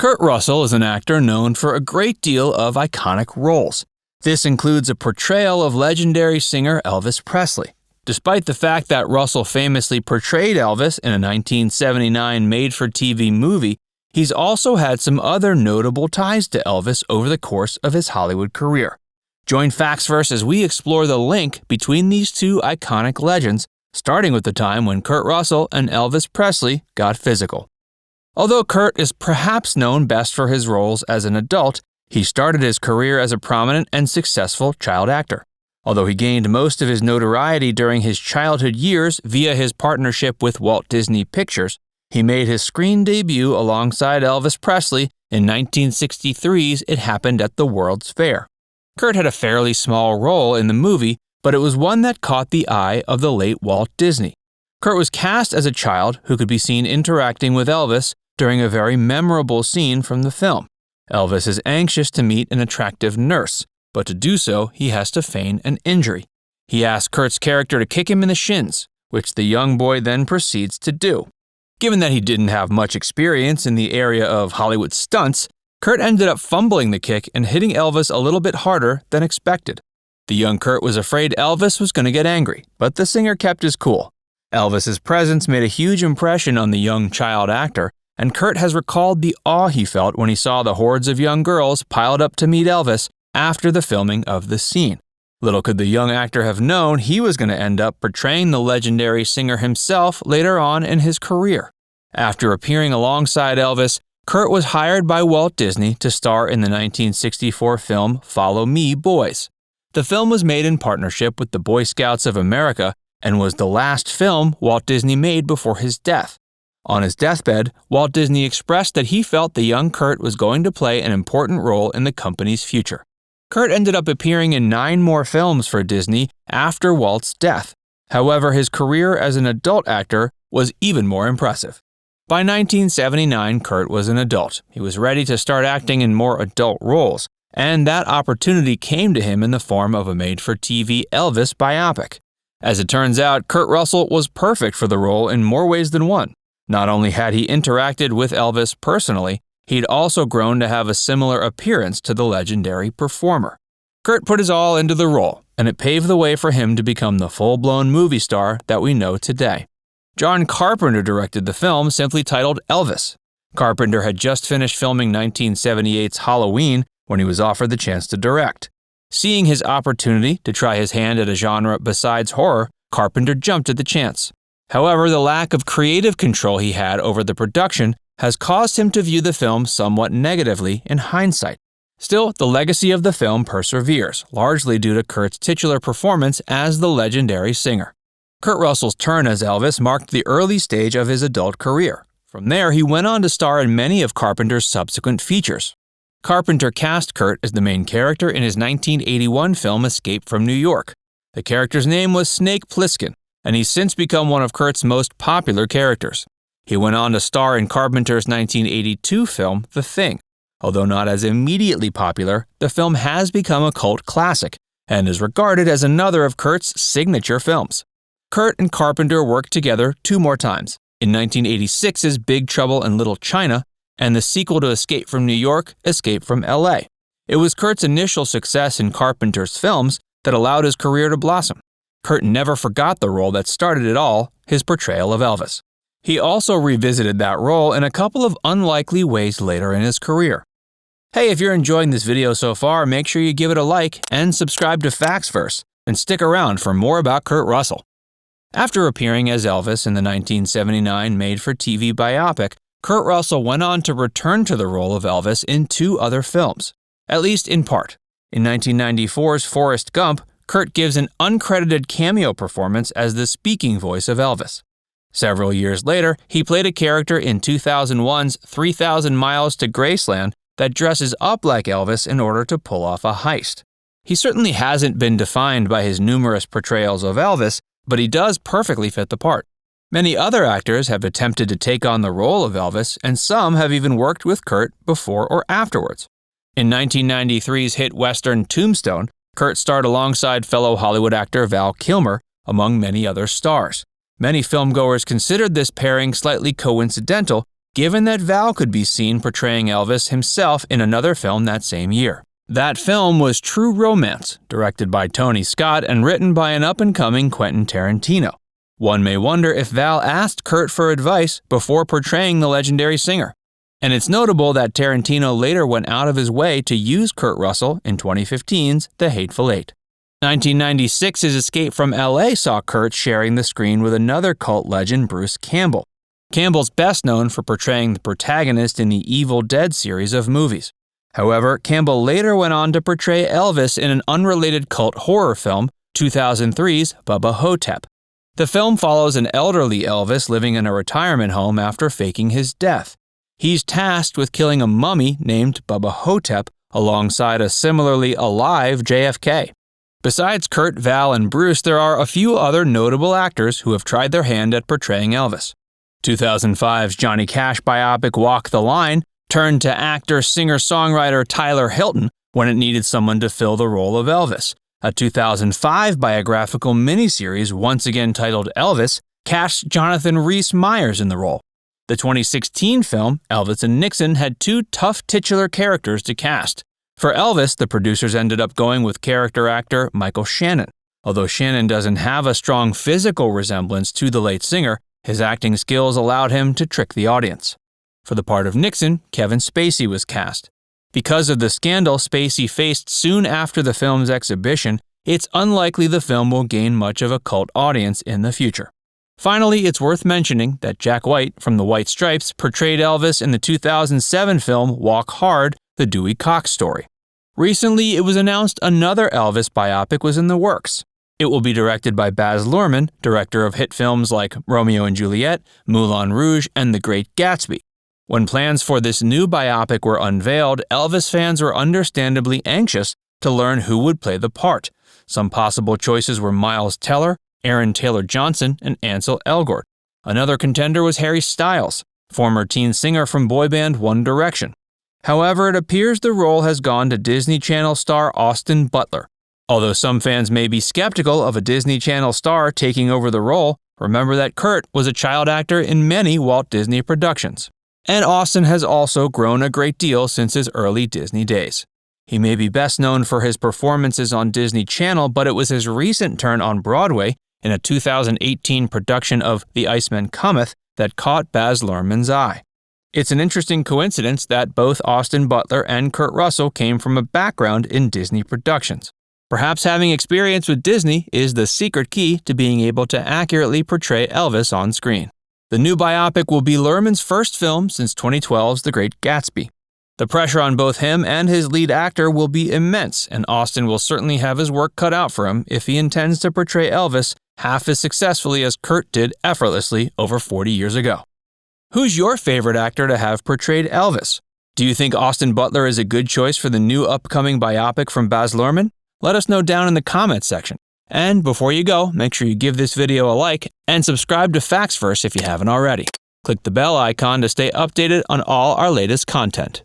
Kurt Russell is an actor known for a great deal of iconic roles. This includes a portrayal of legendary singer Elvis Presley. Despite the fact that Russell famously portrayed Elvis in a 1979 made-for-TV movie, he's also had some other notable ties to Elvis over the course of his Hollywood career. Join FactsVerse as we explore the link between these two iconic legends, starting with the time when Kurt Russell and Elvis Presley got physical. Although Kurt is perhaps known best for his roles as an adult, he started his career as a prominent and successful child actor. Although he gained most of his notoriety during his childhood years via his partnership with Walt Disney Pictures, he made his screen debut alongside Elvis Presley in 1963's It Happened at the World's Fair. Kurt had a fairly small role in the movie, but it was one that caught the eye of the late Walt Disney. Kurt was cast as a child who could be seen interacting with Elvis during a very memorable scene from the film. Elvis is anxious to meet an attractive nurse, but to do so, he has to feign an injury. He asks Kurt's character to kick him in the shins, which the young boy then proceeds to do. Given that he didn't have much experience in the area of Hollywood stunts, Kurt ended up fumbling the kick and hitting Elvis a little bit harder than expected. The young Kurt was afraid Elvis was going to get angry, but the singer kept his cool. Elvis's presence made a huge impression on the young child actor, and Kurt has recalled the awe he felt when he saw the hordes of young girls piled up to meet Elvis after the filming of the scene. Little could the young actor have known he was going to end up portraying the legendary singer himself later on in his career. After appearing alongside Elvis, Kurt was hired by Walt Disney to star in the 1964 film Follow Me, Boys. The film was made in partnership with the Boy Scouts of America and was the last film Walt Disney made before his death. On his deathbed, Walt Disney expressed that he felt the young Kurt was going to play an important role in the company's future. Kurt ended up appearing in 9 more films for Disney after Walt's death. However, his career as an adult actor was even more impressive. By 1979, Kurt was an adult. He was ready to start acting in more adult roles, and that opportunity came to him in the form of a made-for-TV Elvis biopic. As it turns out, Kurt Russell was perfect for the role in more ways than one. Not only had he interacted with Elvis personally, he'd also grown to have a similar appearance to the legendary performer. Kurt put his all into the role, and it paved the way for him to become the full-blown movie star that we know today. John Carpenter directed the film, simply titled Elvis. Carpenter had just finished filming 1978's Halloween when he was offered the chance to direct. Seeing his opportunity to try his hand at a genre besides horror, Carpenter jumped at the chance. However, the lack of creative control he had over the production has caused him to view the film somewhat negatively in hindsight. Still, the legacy of the film perseveres, largely due to Kurt's titular performance as the legendary singer. Kurt Russell's turn as Elvis marked the early stage of his adult career. From there, he went on to star in many of Carpenter's subsequent features. Carpenter cast Kurt as the main character in his 1981 film Escape from New York. The character's name was Snake Plissken, and he's since become one of Kurt's most popular characters. He went on to star in Carpenter's 1982 film The Thing. Although not as immediately popular, the film has become a cult classic and is regarded as another of Kurt's signature films. Kurt and Carpenter worked together 2 more times, in 1986's Big Trouble in Little China and the sequel to Escape from New York, Escape from LA. It was Kurt's initial success in Carpenter's films that allowed his career to blossom. Kurt never forgot the role that started it all, his portrayal of Elvis. He also revisited that role in a couple of unlikely ways later in his career. Hey, if you're enjoying this video so far, make sure you give it a like and subscribe to FactsVerse, and stick around for more about Kurt Russell. After appearing as Elvis in the 1979 made-for-TV biopic, Kurt Russell went on to return to the role of Elvis in 2 other films, at least in part. In 1994's Forrest Gump, Kurt gives an uncredited cameo performance as the speaking voice of Elvis. Several years later, he played a character in 2001's 3,000 Miles to Graceland that dresses up like Elvis in order to pull off a heist. He certainly hasn't been defined by his numerous portrayals of Elvis, but he does perfectly fit the part. Many other actors have attempted to take on the role of Elvis, and some have even worked with Kurt before or afterwards. In 1993's hit western Tombstone, Kurt starred alongside fellow Hollywood actor Val Kilmer, among many other stars. Many filmgoers considered this pairing slightly coincidental, given that Val could be seen portraying Elvis himself in another film that same year. That film was True Romance, directed by Tony Scott and written by an up-and-coming Quentin Tarantino. One may wonder if Val asked Kurt for advice before portraying the legendary singer. And it's notable that Tarantino later went out of his way to use Kurt Russell in 2015's The Hateful Eight. 1996's Escape from L.A. saw Kurt sharing the screen with another cult legend, Bruce Campbell. Campbell's best known for portraying the protagonist in the Evil Dead series of movies. However, Campbell later went on to portray Elvis in an unrelated cult horror film, 2003's Bubba Ho-Tep. The film follows an elderly Elvis living in a retirement home after faking his death. He's tasked with killing a mummy named Bubba Ho-Tep alongside a similarly alive JFK. Besides Kurt, Val, and Bruce, there are a few other notable actors who have tried their hand at portraying Elvis. 2005's Johnny Cash biopic Walk the Line turned to actor, singer-songwriter Tyler Hilton when it needed someone to fill the role of Elvis. A 2005 biographical miniseries, once again titled Elvis, cast Jonathan Rhys Meyers in the role. The 2016 film, Elvis and Nixon, had two tough titular characters to cast. For Elvis, the producers ended up going with character actor Michael Shannon. Although Shannon doesn't have a strong physical resemblance to the late singer, his acting skills allowed him to trick the audience. For the part of Nixon, Kevin Spacey was cast. Because of the scandal Spacey faced soon after the film's exhibition, it's unlikely the film will gain much of a cult audience in the future. Finally, it's worth mentioning that Jack White from the White Stripes portrayed Elvis in the 2007 film Walk Hard, the Dewey Cox story. Recently, it was announced another Elvis biopic was in the works. It will be directed by Baz Luhrmann, director of hit films like Romeo and Juliet, Moulin Rouge, and The Great Gatsby. When plans for this new biopic were unveiled, Elvis fans were understandably anxious to learn who would play the part. Some possible choices were Miles Teller, Aaron Taylor-Johnson, and Ansel Elgort. Another contender was Harry Styles, former teen singer from boy band One Direction. However, it appears the role has gone to Disney Channel star Austin Butler. Although some fans may be skeptical of a Disney Channel star taking over the role, remember that Kurt was a child actor in many Walt Disney productions. And Austin has also grown a great deal since his early Disney days. He may be best known for his performances on Disney Channel, but it was his recent turn on Broadway in a 2018 production of The Iceman Cometh that caught Baz Luhrmann's eye. It's an interesting coincidence that both Austin Butler and Kurt Russell came from a background in Disney productions. Perhaps having experience with Disney is the secret key to being able to accurately portray Elvis on screen. The new biopic will be Luhrmann's first film since 2012's The Great Gatsby. The pressure on both him and his lead actor will be immense, and Austin will certainly have his work cut out for him if he intends to portray Elvis half as successfully as Kurt did effortlessly over 40 years ago. Who's your favorite actor to have portrayed Elvis? Do you think Austin Butler is a good choice for the new upcoming biopic from Baz Luhrmann? Let us know down in the comments section. And before you go, make sure you give this video a like and subscribe to Facts Verse if you haven't already. Click the bell icon to stay updated on all our latest content.